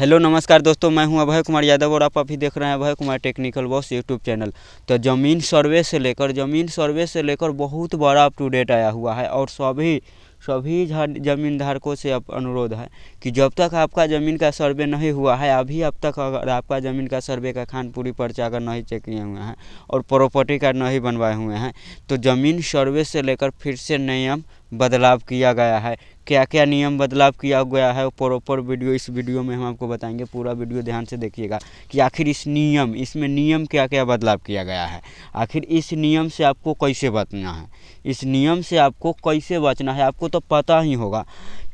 Hello नमस्कार दोस्तों, मैं हूं अभय कुमार यादव और आप अभी देख रहे हैं Abhay Kumar technical boss YouTube channel. तो ज़मीन सर्वे से लेकर बहुत बड़ा अप टू डेट आया हुआ है और सभी सभी ज़मीन धारकों से अब अनुरोध है कि जब तक आपका ज़मीन का सर्वे नहीं हुआ है, अभी अब तक अगर आपका ज़मीन का सर्वे का खानपुरी पर्चा अगर नहीं चेक किए हुए हैं और प्रॉपर्टी कार्ड नहीं बनवाए हुए हैं, तो ज़मीन सर्वे से लेकर फिर से नियम बदलाव किया गया है। क्या क्या नियम बदलाव किया गया है, प्रॉपर वीडियो इस वीडियो में हम आपको बताएंगे। पूरा वीडियो ध्यान से देखिएगा कि आखिर इसमें नियम क्या क्या बदलाव किया गया है। आखिर इस नियम से आपको कैसे बचना है, इस नियम से आपको कैसे बचना है आपको तो पता ही होगा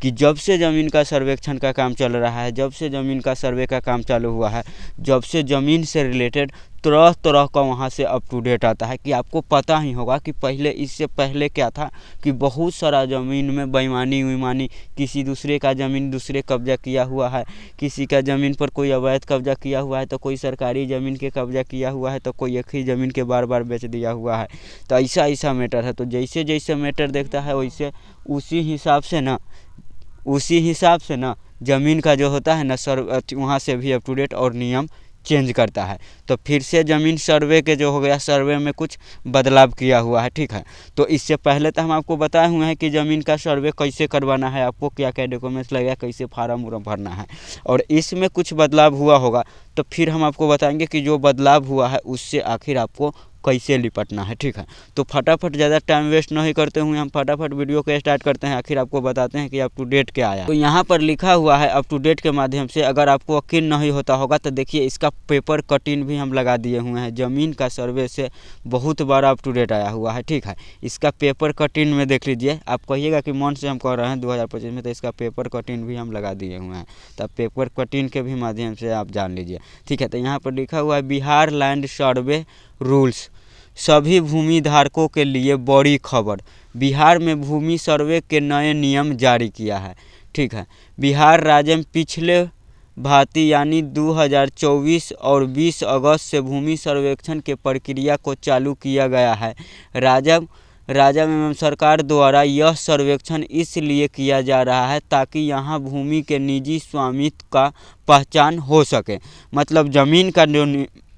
कि जब से ज़मीन का सर्वेक्षण का काम चल रहा है, जब से ज़मीन का सर्वे का काम चालू हुआ है, जब से ज़मीन से रिलेटेड तरह तरह का वहाँ से अप टू डेट आता है कि आपको पता ही होगा कि पहले इससे पहले क्या था कि बहुत सारा ज़मीन में बेईमानी उईमानी, किसी दूसरे का ज़मीन दूसरे कब्जा किया हुआ है, किसी का ज़मीन पर कोई अवैध कब्जा किया हुआ है, तो कोई सरकारी ज़मीन के कब्जा किया हुआ है, तो कोई एक ही ज़मीन के बार बार बेच दिया हुआ है। तो ऐसा ऐसा मैटर है। तो जैसे जैसे मैटर देखता है वैसे उसी हिसाब से ना ज़मीन का जो होता है ना वहाँ से भी अप टू डेट और नियम चेंज करता है। तो फिर से ज़मीन सर्वे के जो हो गया, सर्वे में कुछ बदलाव किया हुआ है, ठीक है। तो इससे पहले तो हम आपको बताए हुए हैं कि ज़मीन का सर्वे कैसे करवाना है, आपको क्या क्या डॉक्यूमेंट्स लगेगा, कैसे फार्म उर्म भरना है, और इसमें कुछ बदलाव हुआ होगा। तो फिर हम आपको बताएंगे कि जो बदलाव हुआ है उससे आखिर आपको कैसे निपटना है, ठीक है। तो फटाफट ज़्यादा टाइम वेस्ट नहीं करते हुए हम फटाफट वीडियो को स्टार्ट करते हैं। आखिर आपको बताते हैं कि अप टू डेट क्या आया। तो यहाँ पर लिखा हुआ है अप टू डेट के माध्यम से, अगर आपको यकीन नहीं होता होगा तो देखिए इसका पेपर कटिंग भी हम लगा दिए हुए हैं। ज़मीन का सर्वे से बहुत बड़ा अप टू डेट आया हुआ है, ठीक है। इसका पेपर कटिंग में देख लीजिए। आप कहिएगा कि मन से हम कह रहे हैं 2025 में, तो इसका पेपर कटिंग भी हम लगा दिए हुए हैं। तब पेपर कटिंग के भी माध्यम से आप जान लीजिए, ठीक है। तो यहाँ पर लिखा हुआ है बिहार लैंड सर्वे रूल्स, सभी भूमि धारकों के लिए बड़ी खबर। बिहार में भूमि सर्वे के नए नियम जारी किया है, ठीक है। बिहार राज्य में पिछले भांति यानी 2024 और 20 अगस्त से भूमि सर्वेक्षण के प्रक्रिया को चालू किया गया है। राज्य एवं सरकार द्वारा यह सर्वेक्षण इसलिए किया जा रहा है ताकि यहाँ भूमि के निजी स्वामित्व का पहचान हो सके। मतलब ज़मीन का जो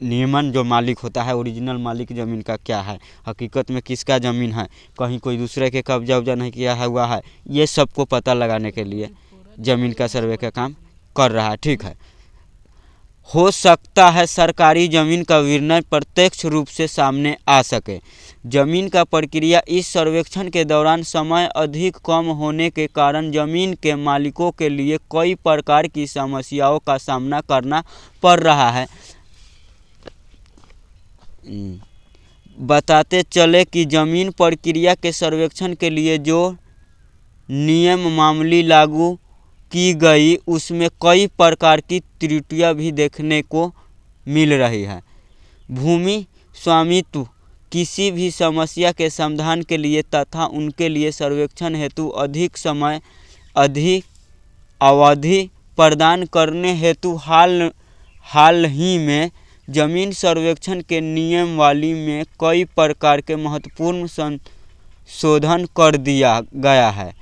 नियमन जो मालिक होता है, ओरिजिनल मालिक ज़मीन का क्या है, हकीकत में किसका ज़मीन है, कहीं कोई दूसरे के कब्जा उब्जा नहीं किया हुआ है, ये सबको पता लगाने के लिए ज़मीन का सर्वे का काम कर रहा है, ठीक है। हो सकता है सरकारी ज़मीन का विवरण प्रत्यक्ष रूप से सामने आ सके। ज़मीन का प्रक्रिया इस सर्वेक्षण के दौरान समय अधिक कम होने के कारण ज़मीन के मालिकों के लिए कई प्रकार की समस्याओं का सामना करना पड़ रहा है। बताते चले कि ज़मीन प्रक्रिया के सर्वेक्षण के लिए जो नियम मामली लागू की गई उसमें कई प्रकार की त्रुटियां भी देखने को मिल रही है। भूमि स्वामित्व किसी भी समस्या के समाधान के लिए तथा उनके लिए सर्वेक्षण हेतु अधिक समय अधिक अवधि प्रदान करने हेतु हाल ही में ज़मीन सर्वेक्षण के नियमावली में कई प्रकार के महत्वपूर्ण संशोधन कर दिया गया है।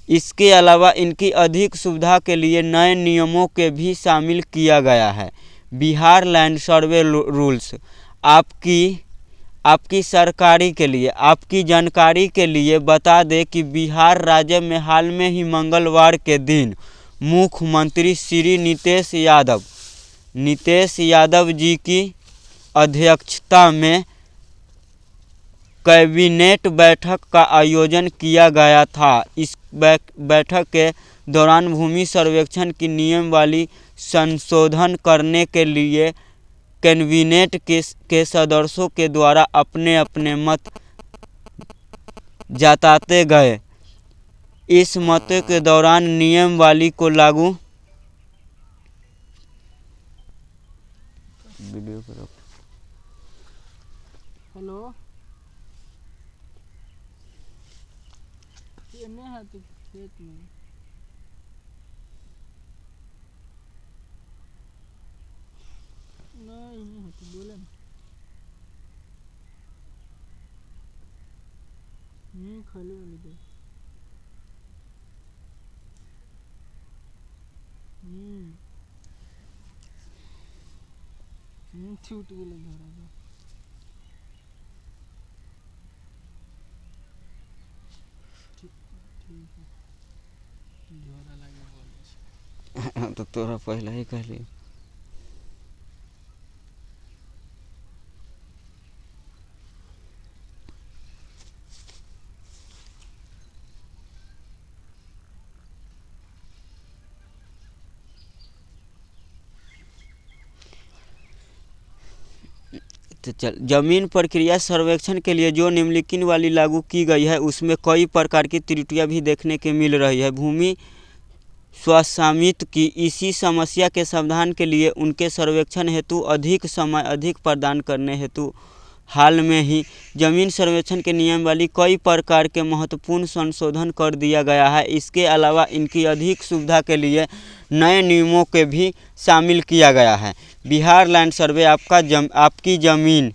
इसके अलावा इनकी अधिक सुविधा के लिए नए नियमों के भी शामिल किया गया है। बिहार लैंड सर्वे रूल्स आपकी सरकारी के लिए, आपकी जानकारी के लिए बता दें कि बिहार राज्य में हाल में ही मंगलवार के दिन मुख्यमंत्री श्री नीतीश यादव जी की अध्यक्षता में कैबिनेट बैठक का आयोजन किया गया था। इस बैठक के दौरान भूमि सर्वेक्षण की नियमावली संशोधन करने के लिए कैबिनेट के सदस्यों के द्वारा अपने अपने मत जताते गए। इस मत के दौरान नियमावली को लागू हेलो ये नहीं है तो खेत में नहीं है तो बोले ना खाली वाली दे छूट गेले धरा जा। ठीक है, झोरा लागे बोले तो तोरा पहले ही कहली। तो चल, जमीन प्रक्रिया सर्वेक्षण के लिए जो निम्नलिखित वाली लागू की गई है उसमें कई प्रकार की त्रुटियां भी देखने के मिल रही है। भूमि स्वामित्व की इसी समस्या के समाधान के लिए उनके सर्वेक्षण हेतु अधिक समय अधिक प्रदान करने हेतु हाल में ही जमीन सर्वेक्षण के नियम वाली कई प्रकार के महत्वपूर्ण संशोधन कर दिया गया है। इसके अलावा इनकी अधिक सुविधा के लिए नए नियमों के भी शामिल किया गया है। बिहार लैंड सर्वे आपकी ज़मीन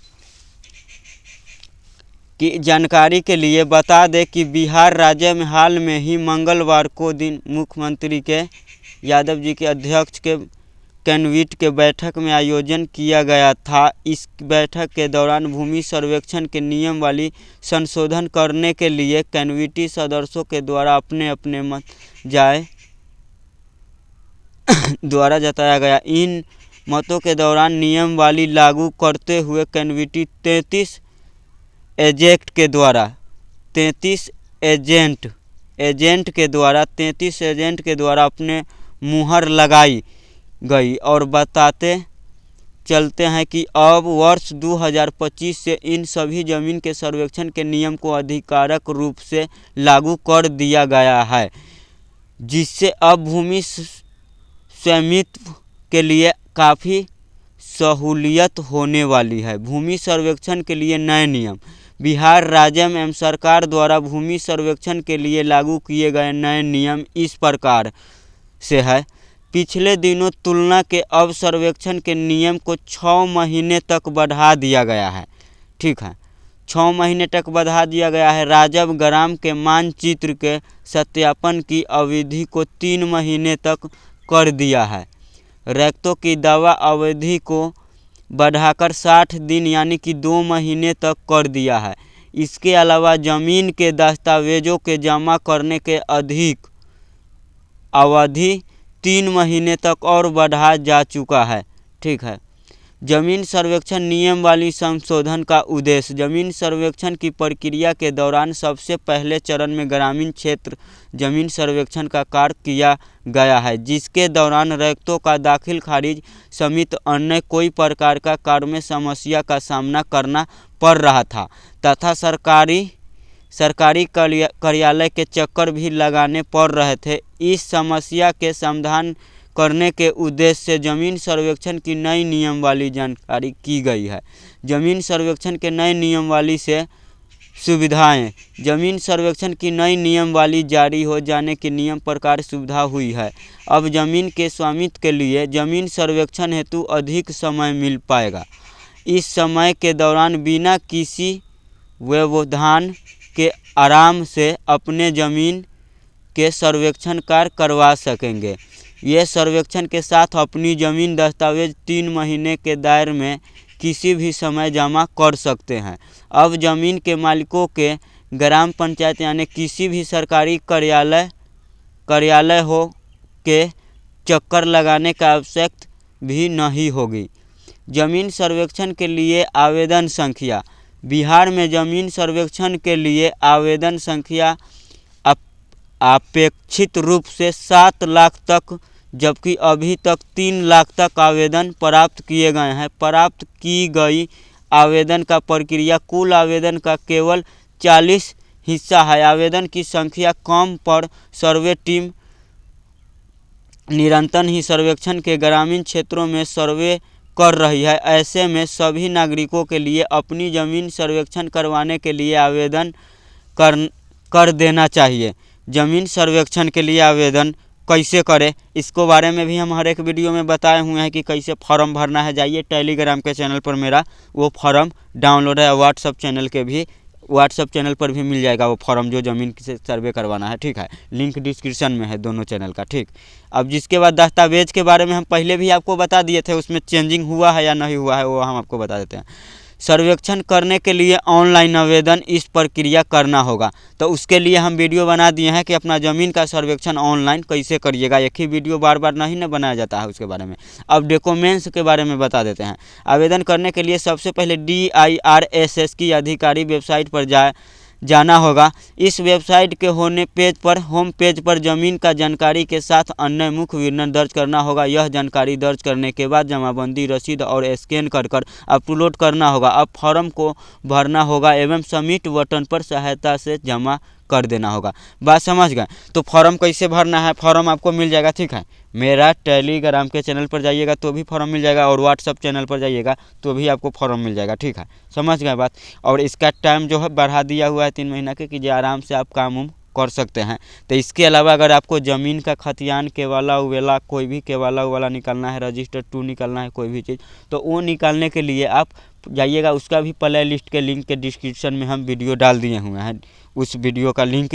की जानकारी के लिए बता दें कि बिहार राज्य में हाल में ही मंगलवार को दिन मुख्यमंत्री के यादव जी के अध्यक्ष के कैबिनेट के बैठक में आयोजन किया गया था। इस बैठक के दौरान भूमि सर्वेक्षण के नियम वाली संशोधन करने के लिए कैबिनेट सदस्यों के द्वारा अपने अपने मत द्वारा जताया गया। इन मतों के दौरान नियम वाली लागू करते हुए कैबिनेट 33 एजेंट के द्वारा अपने मुहर लगाई गई और बताते चलते हैं कि अब वर्ष 2025 से इन सभी जमीन के सर्वेक्षण के नियम को आधिकारिक रूप से लागू कर दिया गया है, जिससे अब भूमि स्वामित्व के लिए काफ़ी सहूलियत होने वाली है। भूमि सर्वेक्षण के लिए नए नियम। बिहार राज्य एवं सरकार द्वारा भूमि सर्वेक्षण के लिए लागू किए गए नए नियम इस प्रकार से है। पिछले दिनों तुलना के अब सर्वेक्षण के नियम को 6 महीने तक बढ़ा दिया गया है। ठीक है, 6 महीने तक बढ़ा दिया गया है। राजस्व ग्राम के मानचित्र के सत्यापन की अवधि को 3 महीने तक कर दिया है। रैयतों की दावा अवधि को बढ़ाकर 60 दिन यानी कि 2 महीने तक कर दिया है। इसके अलावा जमीन के दस्तावेजों के जमा करने के अधिक अवधि 3 महीने तक और बढ़ा जा चुका है। ठीक है, जमीन सर्वेक्षण नियम वाली संशोधन का उद्देश्य। जमीन सर्वेक्षण की प्रक्रिया के दौरान सबसे पहले चरण में ग्रामीण क्षेत्र जमीन सर्वेक्षण का कार्य किया गया है, जिसके दौरान रैयतों का दाखिल खारिज समेत अन्य कोई प्रकार का कार्य में समस्या का सामना करना पड़ रहा था तथा सरकारी कार्यालय के चक्कर भी लगाने पड़ रहे थे। इस समस्या के समाधान करने के उद्देश्य से जमीन सर्वेक्षण की नई नियम वाली जानकारी की गई है। जमीन सर्वेक्षण के नए नियम वाली से सुविधाएं। जमीन सर्वेक्षण की नई नियम वाली जारी हो जाने के नियम प्रकार सुविधा हुई है। अब जमीन के स्वामित्व के लिए जमीन सर्वेक्षण हेतु अधिक समय मिल पाएगा। इस समय के दौरान बिना किसी व्यवधान के आराम से अपने जमीन के सर्वेक्षण कार्य करवा सकेंगे। ये सर्वेक्षण के साथ अपनी जमीन दस्तावेज 3 महीने के दायरे में किसी भी समय जमा कर सकते हैं। अब जमीन के मालिकों के ग्राम पंचायत यानी किसी भी सरकारी कार्यालय हो के चक्कर लगाने का आवश्यकता भी नहीं होगी। जमीन सर्वेक्षण के लिए आवेदन संख्या। बिहार में जमीन सर्वेक्षण के लिए आवेदन संख्या अपेक्षित रूप से 7 लाख तक, जबकि अभी तक 3 लाख तक आवेदन प्राप्त किए गए हैं। प्राप्त की गई आवेदन का प्रक्रिया कुल आवेदन का केवल 40 हिस्सा है। आवेदन की संख्या कम पर सर्वे टीम निरंतर ही सर्वेक्षण के ग्रामीण क्षेत्रों में सर्वे कर रही है। ऐसे में सभी नागरिकों के लिए अपनी जमीन सर्वेक्षण करवाने के लिए आवेदन कर देना चाहिए। जमीन सर्वेक्षण के लिए आवेदन कैसे करें, इसको बारे में भी हम हर एक वीडियो में बताए हुए हैं कि कैसे फॉर्म भरना है। जाइए टेलीग्राम के चैनल पर मेरा वो फॉर्म डाउनलोड है, व्हाट्सएप चैनल के भी व्हाट्सअप चैनल पर भी मिल जाएगा वो फॉर्म जो ज़मीन से सर्वे करवाना है, ठीक है। लिंक डिस्क्रिप्शन में है दोनों चैनल का, ठीक। अब जिसके बाद दस्तावेज के बारे में हम पहले भी आपको बता दिए थे, उसमें चेंजिंग हुआ है या नहीं हुआ है वो हम आपको बता देते हैं। सर्वेक्षण करने के लिए ऑनलाइन आवेदन इस प्रक्रिया करना होगा, तो उसके लिए हम वीडियो बना दिए हैं कि अपना ज़मीन का सर्वेक्षण ऑनलाइन कैसे करिएगा। एक ही वीडियो बार बार नहीं ना बनाया जाता है उसके बारे में। अब डॉक्यूमेंट्स के बारे में बता देते हैं। आवेदन करने के लिए सबसे पहले DIRSS की आधिकारिक वेबसाइट पर जाना होगा। इस वेबसाइट के होम पेज पर ज़मीन का जानकारी के साथ अन्य मुख्य विवरण दर्ज करना होगा। यह जानकारी दर्ज करने के बाद जमाबंदी रसीद और स्कैन कर अपलोड करना होगा। अब फॉर्म को भरना होगा एवं सबमिट बटन पर सहायता से जमा कर देना होगा। बात समझ गए? तो फॉर्म कैसे भरना है, फॉर्म आपको मिल जाएगा, ठीक है। मेरा टेलीग्राम के चैनल पर जाइएगा तो भी फॉर्म मिल जाएगा, और व्हाट्सअप चैनल पर जाइएगा तो भी आपको फॉर्म मिल जाएगा, ठीक है। समझ गए बात? और इसका टाइम जो है बढ़ा दिया हुआ है 3 महीना के, कि जो आराम से आप काम कर सकते हैं। तो इसके अलावा अगर आपको ज़मीन का खतियान केवाला उवेला कोई भी केवाला उवाला निकालना है, रजिस्टर 2 निकालना है, कोई भी चीज़, तो वो निकालने के लिए आप जाइएगा। उसका भी प्ले लिस्ट के लिंक के डिस्क्रिप्शन में हम वीडियो डाल दिए हुए हैं। उस वीडियो का लिंक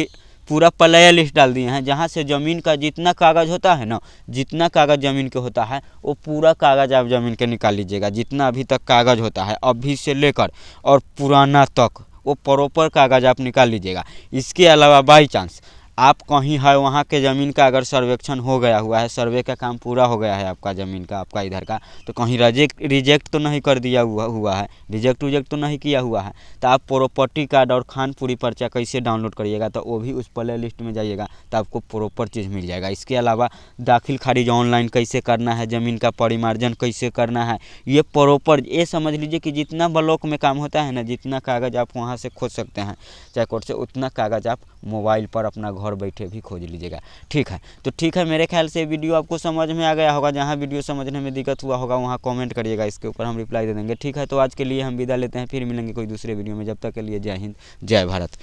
पूरा प्ले लिस्ट डाल दिए हैं, जहाँ से ज़मीन का जितना कागज़ होता है ना, जितना कागज़ ज़मीन के होता है वो पूरा कागज़ आप ज़मीन के निकाल लीजिएगा। जितना अभी तक कागज़ होता है अभी से लेकर और पुराना तक, वो प्रॉपर कागज़ आप निकाल लीजिएगा। इसके अलावा बाई चांस आप कहीं है वहाँ के ज़मीन का अगर सर्वेक्षण हो गया हुआ है, सर्वे का काम पूरा हो गया है आपका ज़मीन का, आपका इधर का, तो कहीं रिजेक्ट तो नहीं कर दिया हुआ है, रिजेक्ट तो नहीं किया हुआ है, तो आप प्रॉपर्टी कार्ड और खानपुरी पर्चा कैसे डाउनलोड करिएगा, तो वो भी उस प्ले लिस्ट में जाइएगा तो आपको प्रॉपर चीज़ मिल जाएगा। इसके अलावा दाखिल खारिज ऑनलाइन कैसे करना है, ज़मीन का परिमार्जन कैसे करना है, ये प्रॉपर, ये समझ लीजिए कि जितना ब्लॉक में काम होता है ना, जितना कागज़ आप वहाँ से खोज सकते हैं चाहे कोर्ट से, उतना कागज़ आप मोबाइल पर अपना घर बैठे भी खोज लीजिएगा, ठीक है। तो ठीक है, मेरे ख्याल से वीडियो आपको समझ में आ गया होगा। जहाँ वीडियो समझने में दिक्कत हुआ होगा वहाँ कमेंट करिएगा, इसके ऊपर हम रिप्लाई दे देंगे, ठीक है। तो आज के लिए हम विदा लेते हैं, फिर मिलेंगे कोई दूसरे वीडियो में। जब तक के लिए जय हिंद, जय भारत।